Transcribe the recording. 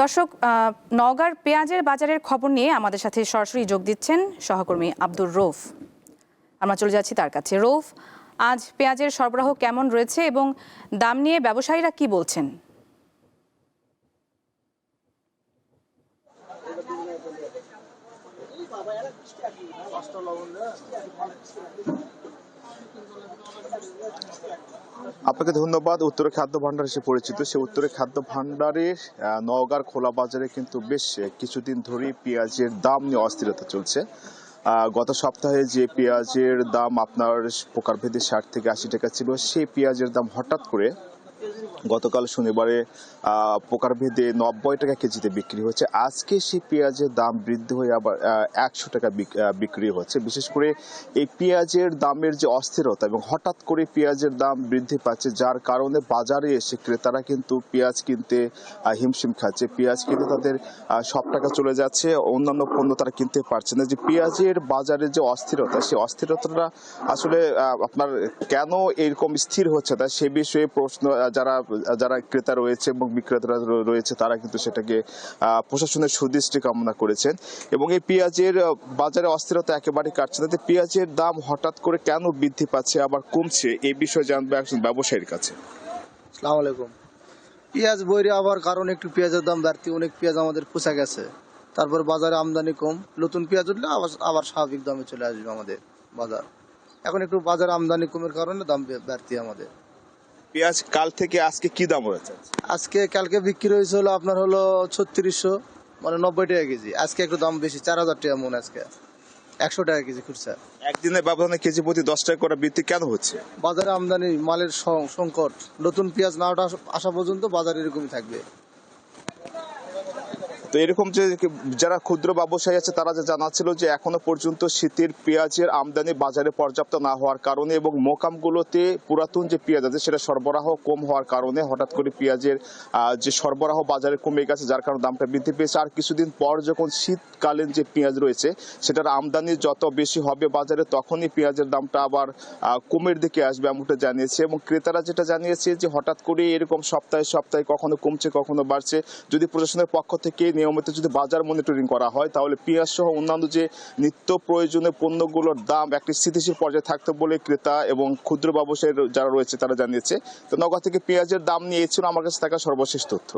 দর্শক, নওগাঁর পেঁয়াজের বাজারের খবর নিয়ে আমাদের সাথে সরাসরি যোগ দিচ্ছেন সহকর্মী আব্দুর রৌফ। আমরা চলে যাচ্ছি তার কাছে। রৌফ, আজ পেঁয়াজের সরবরাহ কেমন রয়েছে এবং দাম নিয়ে ব্যবসায়ীরা কি বলছেন? আপনাকে ধন্যবাদ। উত্তরে খাদ্য ভান্ডার হিসেবে পরিচিত সে উত্তরে খাদ্য ভান্ডারের নওগাঁর খোলা বাজারে কিন্তু বেশ কিছুদিন ধরেই পেঁয়াজের দাম নিয়ে অস্থিরতা চলছে। গত সপ্তাহে যে পেঁয়াজের দাম আপনার প্রকারভেদে 60 থেকে 80 টাকা ছিল, সেই পেঁয়াজের দাম হঠাৎ করে গতকাল শনিবারে প্রকারভেদে 90 টাকা কেজিতে বিক্রি হচ্ছে। আজকে সেই পেঁয়াজের দাম বৃদ্ধি হয়ে আবার 100 টাকা বিক্রি হচ্ছে। বিশেষ করে এই পেঁয়াজের দামের যে অস্থিরতা এবং হঠাৎ করে পেঁয়াজের দাম বৃদ্ধি পাচ্ছে, যার কারণে বাজারে এসে ক্রেতারা কিন্তু পেঁয়াজ কিনতে হিমশিম খাচ্ছে। পেঁয়াজ কিনতে তাদের সব টাকা চলে যাচ্ছে, অন্যান্য পণ্য তারা কিনতে পারছে না। যে পেঁয়াজের বাজারে যে অস্থিরতা, সেই অস্থিরতাটা আসলে আপনার কেন এরকম স্থির হচ্ছে তা সে বিষয়ে প্রশ্ন যারা ক্রেতা রয়েছে এবং বিক্রেতারা রয়েছে তারা কিন্তু সেটাকে প্রশাসনের সুদৃষ্টি কামনা করেছেন। এবং এই পেঁয়াজের বাজারে অস্থিরতা একেবারে কাটছে না। পেঁয়াজের দাম হঠাৎ করে কেন বৃদ্ধি পাচ্ছে আবার কমছে, এই বিষয়ে জানবো একজন ব্যবসায়ীর কাছে। আসসালামু আলাইকুম। পেঁয়াজ বইরে আবার কারণ একটু পেঁয়াজের দাম বাড়তি, অনেক পেঁয়াজ আমাদের পোষা গেছে, তারপর বাজারে আমদানি কম, নতুন পেঁয়াজ উঠলে আবার স্বাভাবিক দামে চলে আসবে আমাদের বাজার। এখন একটু বাজারে আমদানি কমের কারণে দাম বাড়তি আমাদের। পেঁয়াজ কাল থেকে আজকে কি দাম হয়েছে? আজকে কালকে বিক্রি হয়েছে হলো আপনার হলো 3600, মানে 90 টাকা কেজি। আজকে একটু দাম বেশি, 4000 টাকা মন, আজকে 100 টাকা কেজি খুচরা। একদিনের ব্যবধানে কেজি প্রতি 10 টাকা করে বৃদ্ধি কেন হচ্ছে? বাজারে আমদানি মালের সংকট, নতুন পেঁয়াজ না আসা পর্যন্ত বাজার এরকমই থাকবে। তো এরকম যে যারা ক্ষুদ্র ব্যবসায়ী আছে তারা যে জানাচ্ছিল যে এখনো পর্যন্ত শীতের পেঁয়াজের আমদানি বাজারে পর্যাপ্ত না হওয়ার কারণে এবং মোকামগুলোতে পুরাতন যে পেঁয়াজ আছে সেটা সরবরাহ কম হওয়ার কারণে হঠাৎ করে পেঁয়াজের যে সরবরাহ বাজারে কমে গেছে, যার কারণে দামটা বৃদ্ধি পেয়েছে। আর কিছুদিন পর যখন শীতকালীন যে পেঁয়াজ রয়েছে সেটার আমদানি যত বেশি হবে বাজারে, তখনই পেঁয়াজের দামটা আবার কমের দিকে আসবে এমনটা জানিয়েছে। এবং ক্রেতারা যেটা জানিয়েছে যে হঠাৎ করে এরকম সপ্তাহে সপ্তাহে কখনো কমছে কখনো বাড়ছে। যদি প্রশাসনের পক্ষ থেকে নিয়মিত যদি বাজার মনিটরিং করা হয় তাহলে পেঁয়াজ সহ অন্যান্য যে নিত্য প্রয়োজনীয় পণ্যগুলোর দাম একটি স্থিতিশীল পর্যায়ে থাকতে বলে ক্রেতা এবং ক্ষুদ্র ব্যবসায়ী যারা রয়েছে তারা জানিয়েছে। তো নওগাঁ থেকে পেঁয়াজের দাম নিয়ে ছিল আমার কাছে থাকা সর্বশেষ তথ্য।